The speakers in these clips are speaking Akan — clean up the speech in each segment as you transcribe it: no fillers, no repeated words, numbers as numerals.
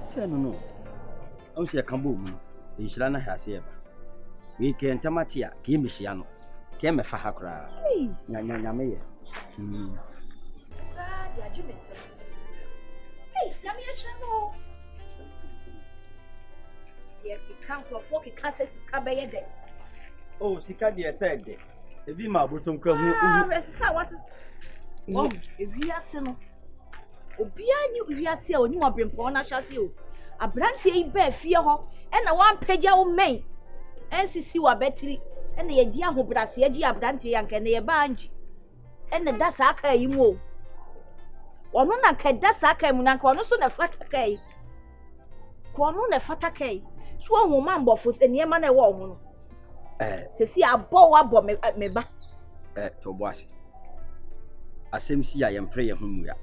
Say no. I'm say Cambo. Ishana has ever. We can tamatia, give me Shiano. Came a fahakra. Hey, Yammy. Hey, Yammy, you come for 40 casses, Cabay. Oh, Sicadia said, if you my bottom come, oh, if we are sino. Obia ni we are say oni mo brempo na hyase o. Abrante yi ba fie ho e na wan pagya wo men. NCC wa betri e na ye di ahobrase ye di abrante yanka na ye ba anji. E na da sa aka yi mu o. Wono na ka da sa aka mu na ka wono so na fata kai. Ko wono na fata kai. So ho ma mbofo eniema na e wo ho no. Tesi abo wa bo me ba. To boase. Asem si a yem pray ye hu mu ya.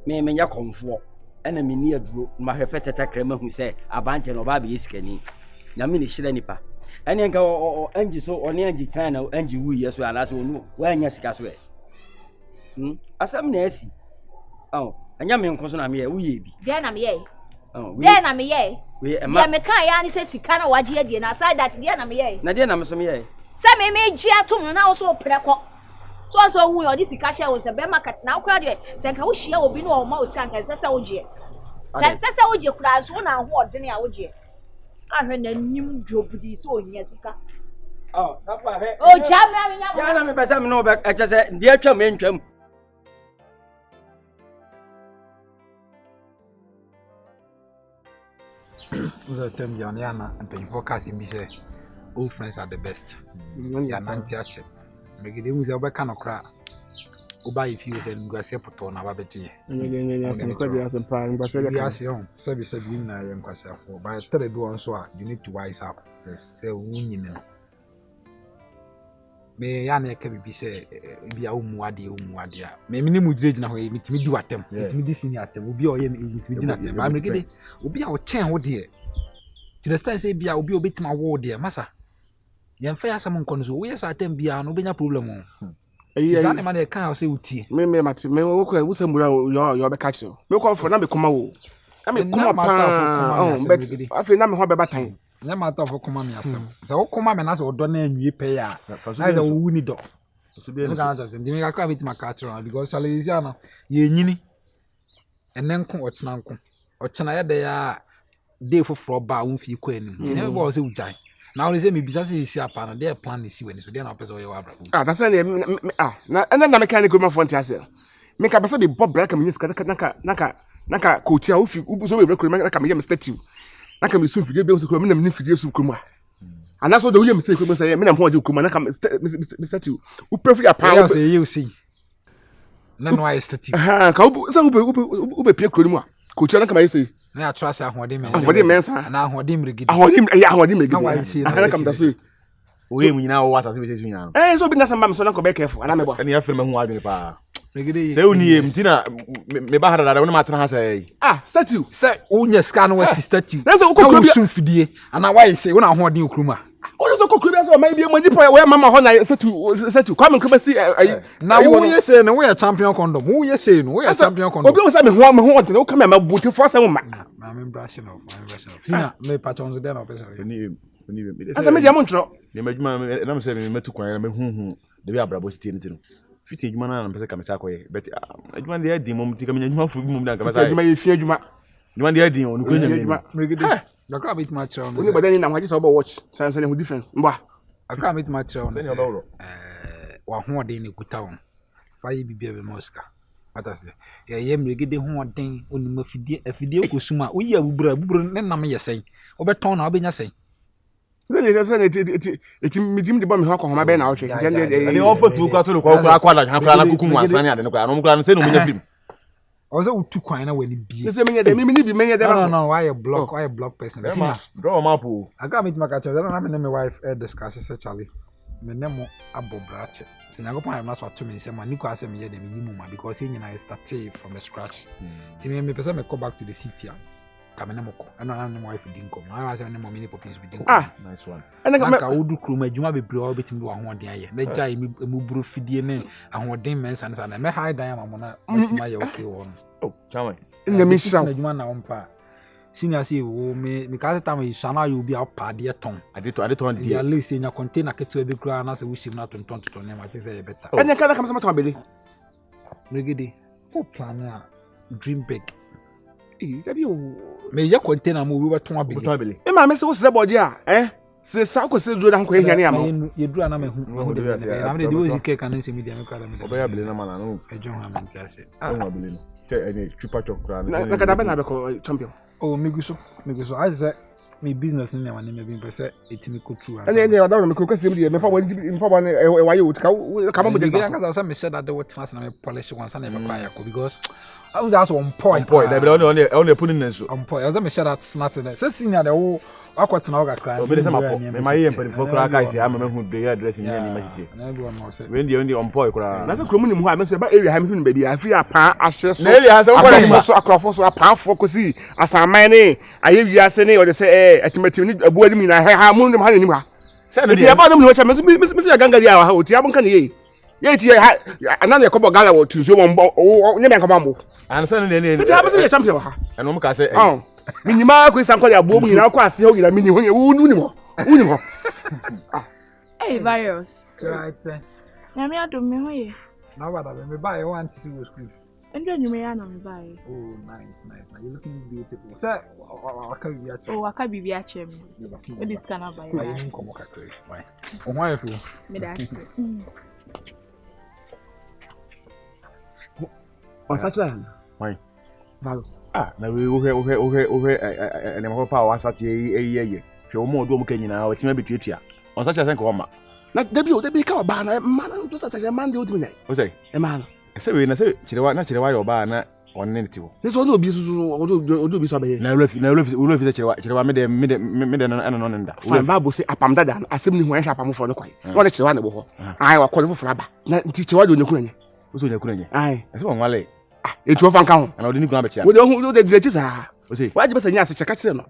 Me nya komfo ena me ni aduro ma hwepe tetakra ma hu se abante no ba be yiskani na me ne hira nipa ene nka anji so one anji tan na anji wu yeso ana so onu wa anya sika so asam na asi anya me nko so na me ye wu ye bi de na me ye de na me ye we e ma me kan ya ni se sika na waje ye de na aside that de na me ye na de na me so me ye se me gi atom na wo so preko so hu yo di sika hye wo se be market na akura de se nka wo hia obi no o ma o sika nka se wo je kan se wo je kura so na ho odene a wo je ahwe na nim dwobudi so ohia sika sapa he o jama me nya ya na me pesa me no be eche se de atwa me ntwam uza tem yana and pay forecast in be say old friends are the best ya nanti ache megide uza ba kana kra oba if you say ngwase poto na ba beti sabi na ye nkwase afo ba tere bi won so a you need to wise up say wunyine no me ya na eka bibi say bia umuade a me mini mu direjina ho mitimi di watem mitimi di sini atem obi o ye mitimi di na atem ba megide obi a wo chen ho de to the stand say bia obi obetima wo de masa yemfa ya sam nko no so wo yes atem bia no benya problem o Zane man e kan say utie me mate me wo ko wo samura yo be catch me ko for na me koma wo na me koma pa bet afi na me ho be batan na matter for koma me asem say wo koma me na say odo na anwie pe ya na da wo ni do so ga na say me ga ka bit ma catch because challenge ya no ye nyini enen nko ochena ya de ya dey for ba wo fi ko anim ti na be bo say ujai now they say me bisa say isi apa na dey plan isi when so dey na person wey wa bra that's say na me kan go ma font ase me ka basa be bob braka me niska naka coach a ufi so be braka me naka me statue naka me so fidie be so me na me fidie so kuma ana so do we me say kuma say me na ho je kuma naka me statue u prefer apa say you see na no I statue ka u be pie kro mu a coach naka me say na trust ahode mensa na ahode mregidi ahode megidi na kam da so we mu nyina wo wasa so be sesu nyina so bi na samba me so na ko be careful ana me bo ani afre me hu adwene pa mregidi say oni em tina me ba harada wona matena ha say statue say unya ska no wasi statue na say ukokro bi sum fidie ana why say wona ahode okruma o so kokro bi so ma bi mo nipa we mama ho na statue kwa me nkoma si na wo ye say no we champion condom wo ye say no we champion condom obi o say me ho ntene o kama ma buti for say ma I'm embracing of Sina me patron so dey na person ni asa me dia mo ntro ni madjuma na me say me metu kwan na me hu de bi abrabo tie ntino fiti adjuma na pese ka me sa koye but adjuma de adi mom ti ka me adjuma fu bi mom na ka sa adjuma ye fi adjuma de adi on ko nyame mregede akra bit ma try on oni badani na hwaje so ba watch sanse ne hu defense mba akra bit ma try on wa ho de ne kuta won fa yi bibia be moska atase ye mregede ho den onima afidie kosuma uyi abubura ne nam ye sen obeton na obenya sen sene eti midim de ba me ho akoma be na wo hwe ani ofo tu kwa to kwa akwala na kukumu asane ade ne kwa no mkra no se no munya film oze utu kwan na wani bie se menye de mini bi menye de no why a block person sina draw map o aga me maka cha na me my wife discuss say Charlie me nemo abobrache sinyagopan am na so to me say ma niko asem ye de minimum because he nyina start from the scratch timi me pesa me go back to the city kame nemo ko eno na my wife din ko ma wa say nemo mini popins bi din ko nice one ena ka wodu kroma adwuma bebre o betim do ahoden aye na jai me buru fidie ne ahoden mensa ne sa na me high dan am na ma ye okay won Come na me shira adwuma na wompa senior say wo me ka tata me shana you be apa de ton ade ton dia le say nya container keto be kura na say wo shim na ton na ma say better ene kana kam sama to abele regede ko plan a dream big tabi o me ya container mo we ton abele e ma me se wo se body a se sa ko se duro da nko ehia ne am ye duro na me hu de na me de wo zike kan se media me kura me obeya abele na mana no ejon ha man ti ase abele no te ene chupa chokra na kada be na be ko champion oh miguso I say me business ni na me be person etimi ko true ene o da me ko kwese me fa won e wa ye o ka mo de ga ka say me said that the what na me polish once na me kwa yakko because I was also on point that be on put in so on point I was me said that smart there say senior the wo akwatena o ga cry obele sama po me ma ye mpani kra ka isi ama me hu be address ni ani ma titi na everyone know say we ndi on point kra na se kromu ni mu ha me so ba area ha me so ni baby afi apa ahye so na area so kwa so akrafo so apa afo kosi asaman ni aye wiase ni o de say atimatim ni abu adi mi na ha mu ni ha ni ha say no ti ya ba no mi wacha me so ya ganga dia ha o ti ya bon kan ye ti ha anana yakobo gala wo tunso mo nye me nka mambo an say no ne ti ha me so ya champion ha eno mo ka say minima ko isan ko ya bo mu nyina ko ase ho nyina mini ho uni mo Hey virus right say na me adom me ho ye na wada me buy I want to see you school endo nyume ya na me buy oh nice now you looking beautiful say aka bi ya che oh aka bibi a che me we this can buy I am come kakre why o why you me da shi on sacha why virus na we ene mo pa wa sati ye hwe o mo do mo kanyina o tima betuatua on sacha sen ko ma na debi ka ba na man to sacha man de odimi nai o say e man se we na se chirewa yo ba na on ne tiwo ne so no obi susu odo obi so ba ye na ulofi se chirewa me de no nda fine bible say apam dada asem ni ho ehia apam fo no kwai no ne chirewa ne bo ho ai wa kwole fo aba na nti chirewa de onyakunanye o so onyakunanye ai se won wale etu ofa nka ho na odi ni kuna be chia wo de hu de de chisa o say wa je besa nya ase cheka chire no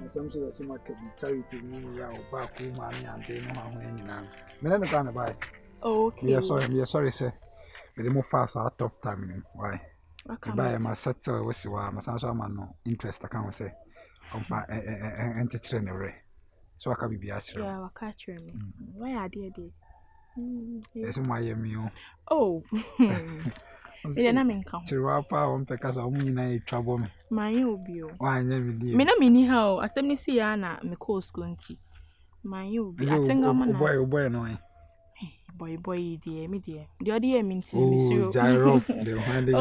some say the market charity mean ya o ba ku ma ni ande no ha ho nyina me na ka na buy okay yeah sorry sir me mo fast a tough time why buy ma settle we si wa ma san so ma no interest account say on fa entetre ne re so aka bibi a chere yeah waka chere me why are there yes mo aye mi o oh ile na me nka ho chere wa pa on pe kasa o mu nyina e twabo me man obi o wa anya mi die me na me ni ha o asem ni si ya na me call school nti man obi atenga ma na boy no boy die me die de odi e minti me oh so gyro de hand ye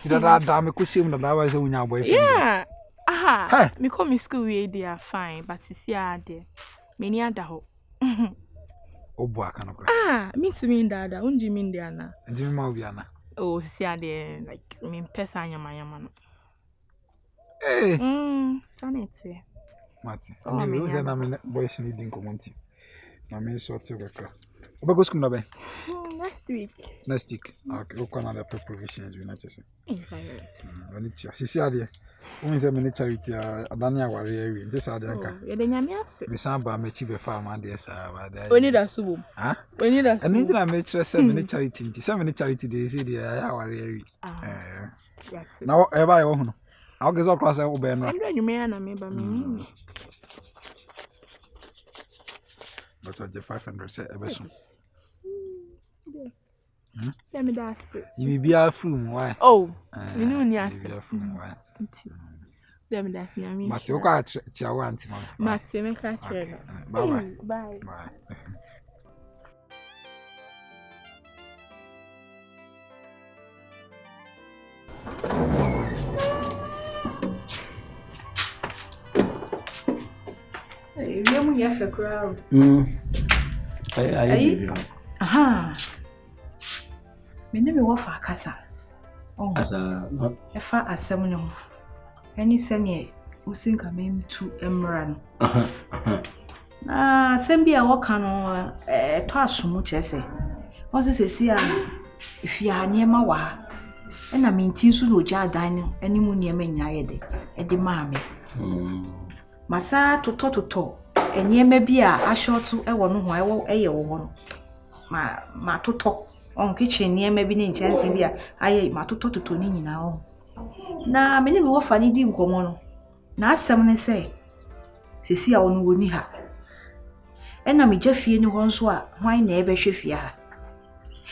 ti da me ko shim na da wa se unya boy yeah aha me come school we dey fine but sisi ade me ni ada ho obu aka no me to me dada unji me ndi ana ndi me ma obi ana oh sisi ade like me pesa anyama no sanete mati ani we uze na me boy shi ni din komonti na me so te weka obego school na be next week okay o kana da provisions we na chese wani chia sisi ade unze me ni charity adani aware awi ndi sa ade nka ye de nyame ase me san ba me chi be fa ma de sa ba da oni da subo oni da subo ani ndi na me chire se me ni charity nti se me ni charity de se de aware awi na e ba yo hunu I'll get across the open. I'm ready, man. I'm able to but the 500 set a vessel. Let me dance. You will be a fool. Why? Oh, you know, yes. Let me dance. Matioka, Chiawanti, Matthew, bye bye. Bye. Yes, a crowd. Aha. Me never wa fa kasa. Oh. Asa. E fa asem no. Ani sene usinka mem tu emra no na sembi a woka no to asomo chese o se sesi a ifia niema wa na mintin so no oja adan no animu niema nyaye de maame masa toto niema bi a ahyoto e wo no ho eye wo ho no ma toto on kitchen niema bi ni nchanse bi a aye ma toto ni nyina o na me ne me wo fa ni di nkomo no na asem ne se sesi a wono woni ha ena me jafie ni ho nso a hwan na ebe hwefie ha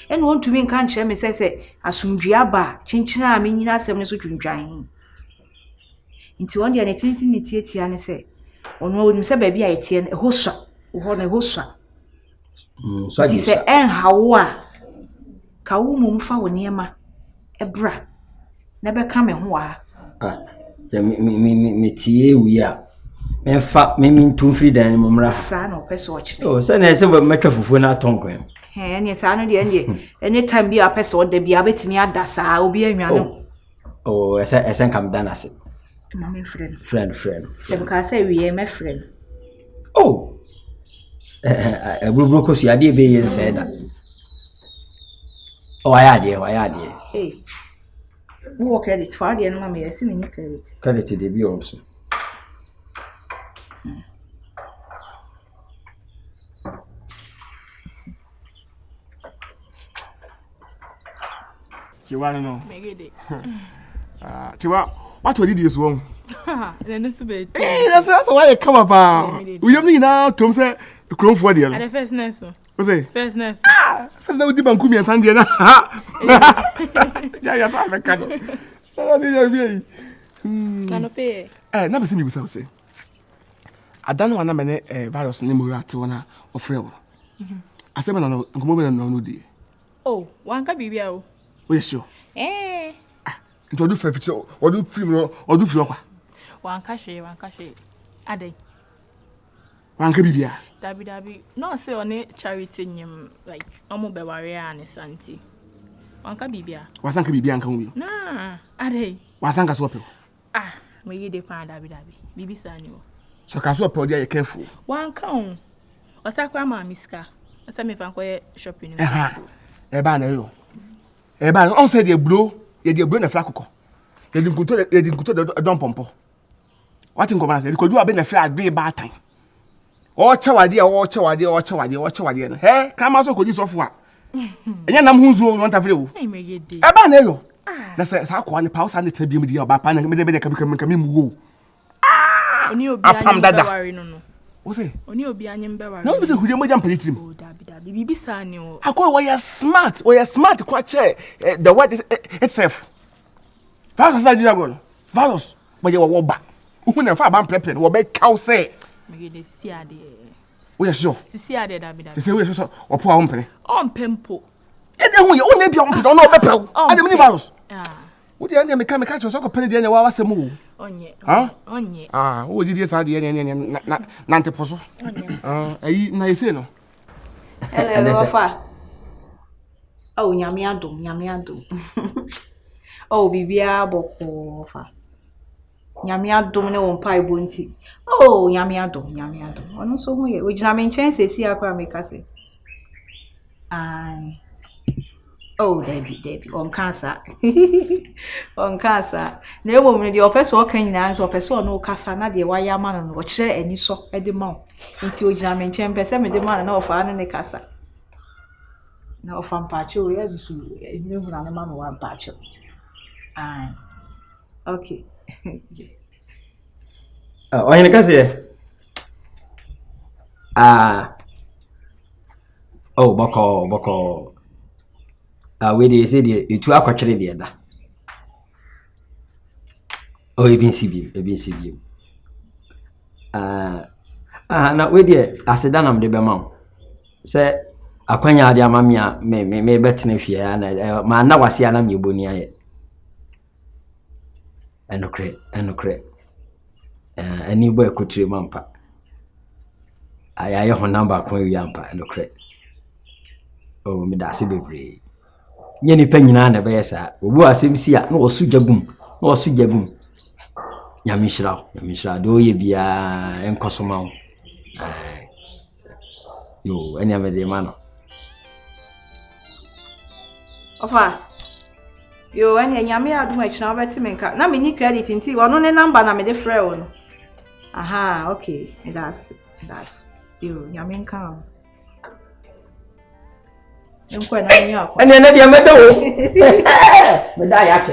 ena wontumi nka nkyere me se asumdua ba chinchina a me nyina asem ne so twintwan nti won de ne tintin ne tietia ne se ono wonim se ba bia yetie ne hoswa wo na hoswa so adi se en hawo a ka wo mum fa wo niema ebra na be ka me ho a me tie wi a me fa me ntum firi dan mo mra sa na opeso ochi se na se ba metwa fufu na tonkon ne sa no de anytime bi apeso da bi abetimi adasa obi anwa no esen kam danase na me friend se ka say we me friend ebrubro ko si ade be yen se da wayade wo credit for ade no ma me yesi me credit de bi also Chiwa no. Megede. Chiwa, what did you do? Then so be. That's why I come up. We only now Tom say krom for there. At the first nurse. What say? First nurse. First now di banku mi asan there na. Ya sa me kado. Kano pay. Na be se mi busa say. Adan wana me ne virus ni mo rat wana ofre wo. Asema na nkomo be na no di. Oh, wanka bibia o. We sure. Nti odu fa fiche, odu film no, odu fi okwa. Wanka hwe. Adai. Wanka bibia. Dabi. No say on charity nyim like omo be ware an santi. Wanka bibia. Wasanka bibia nka mu bi. Na, adai. Wasanka so pe. Me ye de pa dabi. Bibi sani o. So ka so pe odi are careful. Wanka on. Osakwa ma miska. Asa me fa koye shopping. Eba na yo. Eba on say dey blow, ye dey blow na fla kokko. Ye di nkuto don pompo. What in command say ko do abi na fla ade ba tan. O chewade no. He, kama so ko di sofo a. Enya nam hunzu o won tafre wo. Eba na yo. Na say sa ko ne pause na tabi mu di ba pa na me kam mu wo. Oni obi anyi be ware no. Wo say? Oni obi anyi be ware. Na wo be say hudie mo jam panitim. Oh, dabi. Bibi sani o. Akoi we are smart kwa che the word itself. Virus sa jina go. Virus but you wo ba. Uhu na fa ba prepare no be kaw say. Me dey si ade. We sure. Si ade dabi. Say we sure opo a wompene. On pempo. E dey hu ye o na bia wompene no be pew. Ade me virus. Wo dey na me ka cho so ko pene dey na wa wasem wo. Onye. Wo di sa dey na anteposo. Ayi na yese no. Hello, Wafa. Oh, nyame adom. Oh, bibia boko fa. Nyame adom ne won pai bonti. Oh, nyame adom. Ono so hu ye. Ojina me nchen sesi akwa me kase. Oh, Debbie, on cancer. Na ebo me de opeso kan nyina nso opeso no kasa na de waya ma no kire ani so e de ma. Nti ojina me nchen pese me de ma na ofa ne kasa. Na ofa mpache o yesu me hu na ma wa mpache. Okay. Oyene kase. Oh, boko. We dey say the etu akwatwere de da. Oh, ebin sibi. Na we dey aseda nam de be ma. Say akwanya ade amamia me betena fie na ma na wase ana me boni aye. Enokre. Ani boy kotire mampa. Ayaye ho number kwa wi ampa enokre. Oh, me da se bebre. Nye nipa nyina na be yesa. Obu asem si a na osu jagum. Nyamishra do ye bia enkosoma wo yo enya me de ma no Ofa yo enya nyame adum akina obeti menka na me ni credit nti wono ne number na me de frɛ wo no aha okay that's yo nyame nka Enkwa na nya akwa. Enya na dia medo wo. Me da ya che.